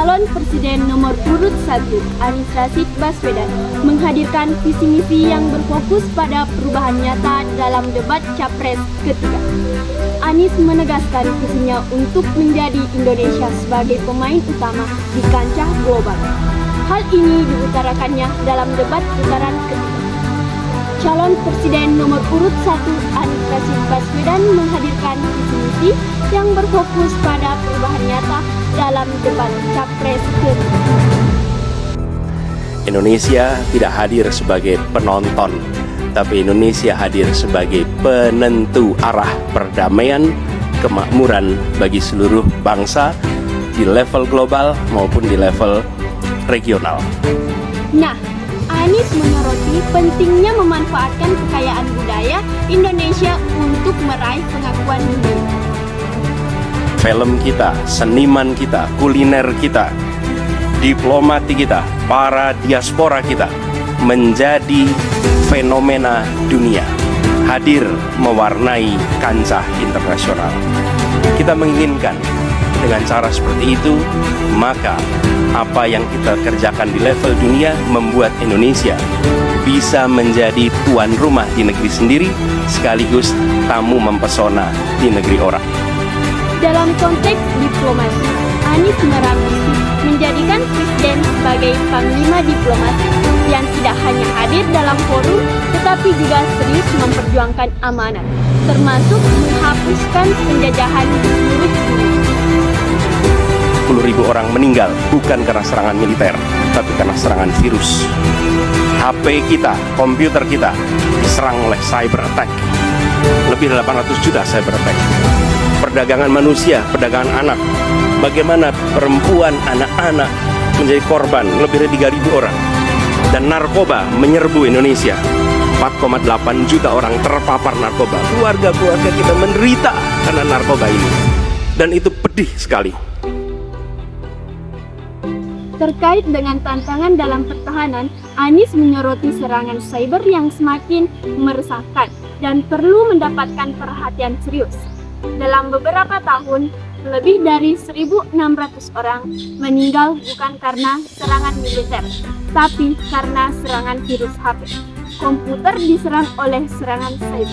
calon presiden nomor urut 1 Anies Rashid Baswedan menghadirkan visi misi yang berfokus pada perubahan nyata dalam debat Capres ketiga. Anies menegaskan visinya untuk menjadi Indonesia sebagai pemain utama di kancah global. Hal ini diutarakannya dalam debat putaran ketiga. Calon presiden nomor urut 1 Anies Rashid Baswedan menghadirkan visi misi yang berfokus pada perubahan nyata dalam debat Capres ketiga. Indonesia tidak hadir sebagai penonton, tapi Indonesia hadir sebagai penentu arah perdamaian, kemakmuran bagi seluruh bangsa di level global maupun di level regional. Nah, Anies menyoroti pentingnya memanfaatkan kekayaan budaya Indonesia untuk meraih pengakuan dunia. Film kita, seniman kita, kuliner kita, diplomati kita, para diaspora kita menjadi fenomena dunia, hadir mewarnai kancah internasional. Kita menginginkan dengan cara seperti itu, maka apa yang kita kerjakan di level dunia membuat Indonesia bisa menjadi tuan rumah di negeri sendiri, sekaligus tamu mempesona di negeri orang. Dalam konteks diplomasi, Anies merambisi menjadikan Presiden sebagai panglima diplomasi yang tidak hanya hadir dalam forum, tetapi juga serius memperjuangkan amanat, termasuk menghapuskan penjajahan di seluruh dunia. 10.000 orang meninggal bukan karena serangan militer, tapi karena serangan virus. HP kita, komputer kita diserang oleh cyber attack. Lebih dari 800 juta cyber attack. Perdagangan manusia, perdagangan anak. Bagaimana perempuan, anak-anak menjadi korban, lebih dari 3.000 orang. Dan narkoba menyerbu Indonesia. 4,8 juta orang terpapar narkoba. Keluarga-keluarga kita menderita karena narkoba ini. Dan itu pedih sekali. Terkait dengan tantangan dalam pertahanan, Anies menyoroti serangan cyber yang semakin meresahkan dan perlu mendapatkan perhatian serius. Dalam beberapa tahun, lebih dari 1.600 orang meninggal bukan karena serangan militer, tapi karena serangan virus HP. Komputer diserang oleh serangan cyber.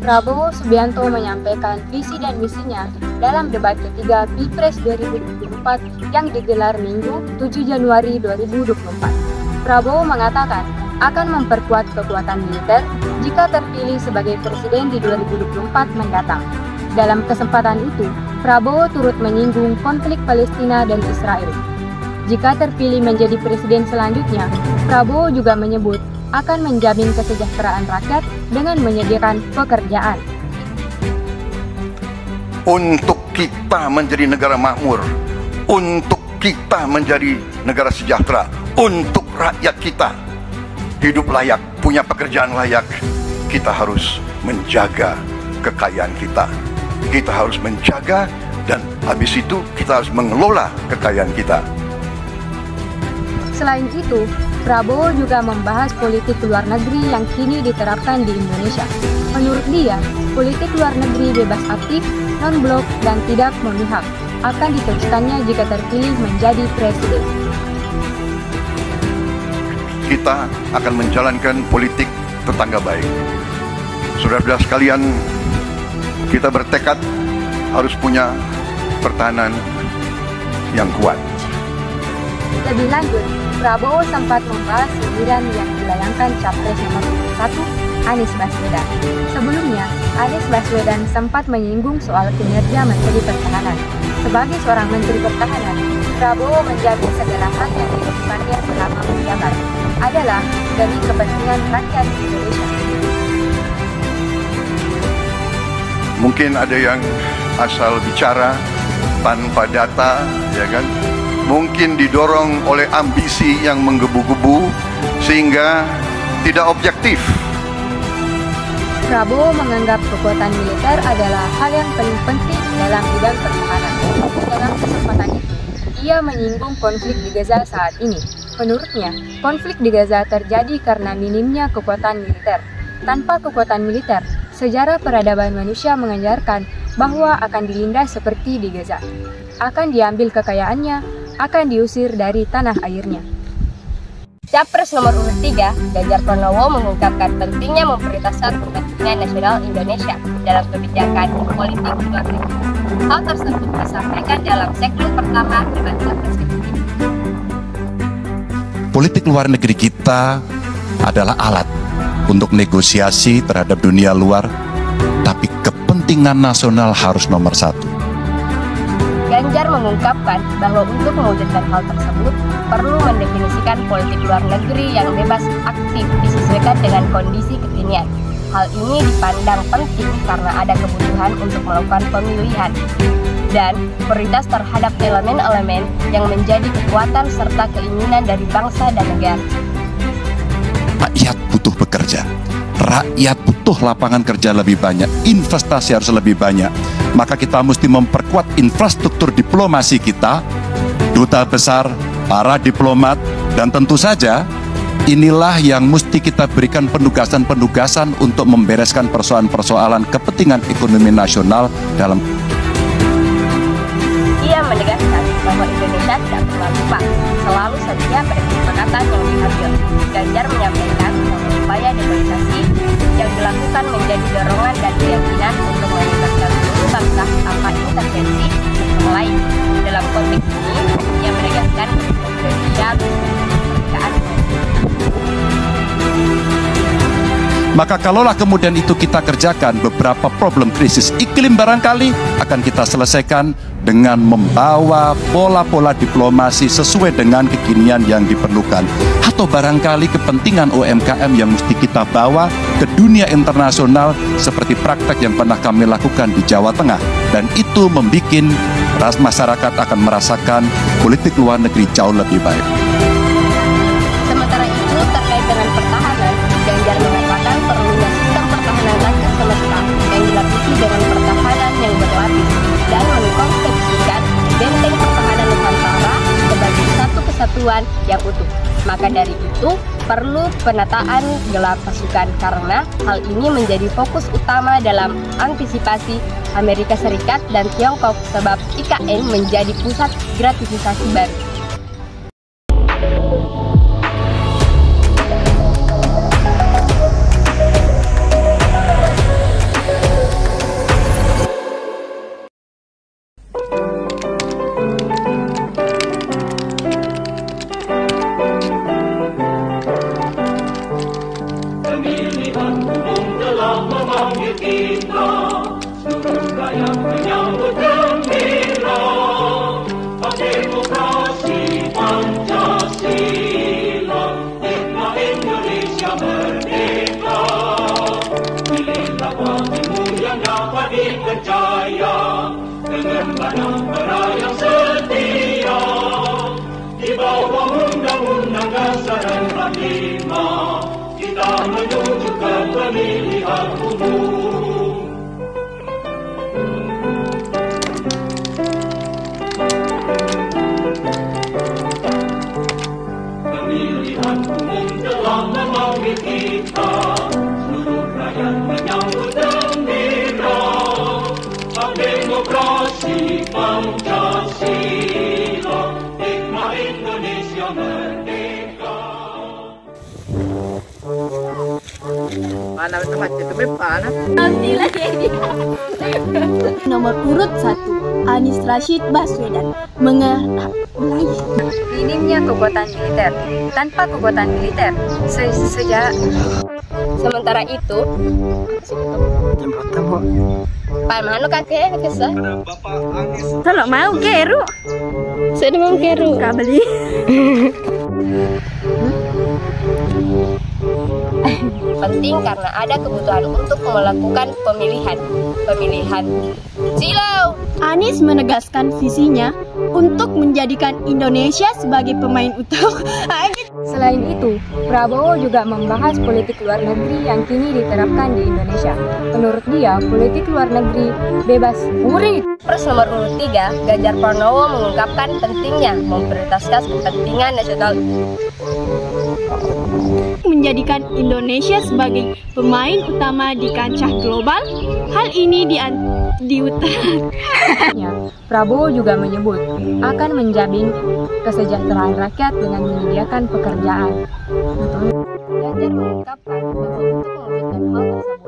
Prabowo Subianto menyampaikan visi dan misinya dalam debat ketiga Pilpres 2024 yang digelar Minggu 7 Januari 2024. Prabowo mengatakan akan memperkuat kekuatan militer jika terpilih sebagai presiden di 2024 mendatang. Dalam kesempatan itu, Prabowo turut menyinggung konflik Palestina dan Israel. Jika terpilih menjadi presiden selanjutnya, Prabowo juga menyebut akan menjamin kesejahteraan rakyat dengan menyediakan pekerjaan. Untuk kita menjadi negara makmur, untuk kita menjadi negara sejahtera, untuk rakyat kita hidup layak, punya pekerjaan layak, kita harus menjaga kekayaan kita. Kita harus menjaga dan habis itu kita harus mengelola kekayaan kita. Selain itu, Prabowo juga membahas politik luar negeri yang kini diterapkan di Indonesia. Menurut dia, politik luar negeri bebas aktif, non-blok, dan tidak memihak akan diteruskannya jika terpilih menjadi presiden. Kita akan menjalankan politik tetangga baik. Saudara-saudara sekalian, kita bertekad harus punya pertahanan yang kuat. Lebih lanjut, Prabowo sempat membahas sindiran yang dilayangkan Capres nomor 1 Anies Baswedan. Sebelumnya, Anies Baswedan sempat menyinggung soal kinerja Menteri Pertahanan. Sebagai seorang Menteri Pertahanan, Prabowo menjamin segala hal yang dilakukannya selama menjabat adalah demi kepentingan rakyat Indonesia. Mungkin ada yang asal bicara tanpa data, ya kan? Mungkin didorong oleh ambisi yang menggebu-gebu sehingga tidak objektif. Prabowo menganggap kekuatan militer adalah hal yang paling penting dalam bidang pertahanan. Dalam kesempatan itu, ia menyinggung konflik di Gaza saat ini. Menurutnya, konflik di Gaza terjadi karena minimnya kekuatan militer. Tanpa kekuatan militer, sejarah peradaban manusia mengajarkan bahwa akan dilindas seperti di Gaza. Akan diambil kekayaannya, akan diusir dari tanah airnya. Capres nomor urut 3, Ganjar Pranowo mengungkapkan pentingnya memprioritaskan kepentingan nasional Indonesia dalam kebijakan politik luar negeri. Hal tersebut disampaikan dalam segmen pertama debat Capres ketiga. Politik luar negeri kita adalah alat untuk negosiasi terhadap dunia luar, tapi kepentingan nasional harus nomor satu. Ganjar mengungkapkan bahwa untuk mewujudkan hal tersebut perlu mendefinisikan politik luar negeri yang bebas aktif disesuaikan dengan kondisi kekinian. Hal ini dipandang penting karena ada kebutuhan untuk melakukan pemilihan dan prioritas terhadap elemen-elemen yang menjadi kekuatan serta keinginan dari bangsa dan negara. Rakyat butuh bekerja, rakyat butuh lapangan kerja lebih banyak, investasi harus lebih banyak. Maka kita mesti memperkuat infrastruktur diplomasi kita, duta besar, para diplomat, dan tentu saja inilah yang mesti kita berikan penugasan-penugasan untuk membereskan persoalan-persoalan kepentingan ekonomi nasional dalam. Ia menegaskan bahwa Indonesia tidak pernah lupa, selalu setia pada kesepakatan yang diambil. Ganjar menyampaikan bahwa upaya demokratisasi yang dilakukan menjadi dorongan dan keyakinan untuk melibatkan seluruh bangsa tanpa intervensi yang lain. Dalam konteks ini, ia menegaskan Indonesia kemerdekaan. Maka kalaulah kemudian itu kita kerjakan, beberapa problem krisis iklim barangkali akan kita selesaikan dengan membawa pola-pola diplomasi sesuai dengan kekinian yang diperlukan. Atau barangkali kepentingan UMKM yang mesti kita bawa ke dunia internasional seperti praktek yang pernah kami lakukan di Jawa Tengah. Dan itu membuat masyarakat akan merasakan politik luar negeri jauh lebih baik. Sementara itu, terkait dengan pertahanan, Ganjar mengatakan perlunya sistem pertahanan rakyat semesta yang dilapisi dengan pertahanan yang berlapis dan mengkonsepsikan benteng pertahanan Nusantara sebagai satu kesatuan yang utuh. Maka dari itu, perlu penataan gelar pasukan karena hal ini menjadi fokus utama dalam antisipasi Amerika Serikat dan Tiongkok sebab IKN menjadi pusat gratifikasi baru. Kita menuju ke pemilihan umum. Pemilihan umum telah memanggil kita, seluruh rakyat menyambut gembira. Hak demokrasi Pancasila, hikmah Indonesia merdeka. Mana tempat itu mana? Nomor urut 1, Anies Rashid Baswedan Minimnya kekuatan militer. Tanpa kekuatan militer, sejak Sementara itu, Pak Manu kakek kesah. kalau mau keru. Sudah mau keru. Gak beli. Penting karena ada kebutuhan untuk melakukan pemilihan silau. Anies menegaskan visinya untuk menjadikan Indonesia sebagai pemain utama. Selain itu, Prabowo juga membahas politik luar negeri yang kini diterapkan di Indonesia. Menurut dia, politik luar negeri bebas murid. Pres nomor urut 3, Ganjar Pranowo mengungkapkan pentingnya memprioritaskan kepentingan nasional menjadikan Indonesia sebagai pemain utama di kancah global. Hal ini diutarakan. Prabowo juga menyebut akan menjamin kesejahteraan rakyat dengan menyediakan pekerjaan. Ganjar mengungkapkan bahwa untuk mewujudkan hal tersebut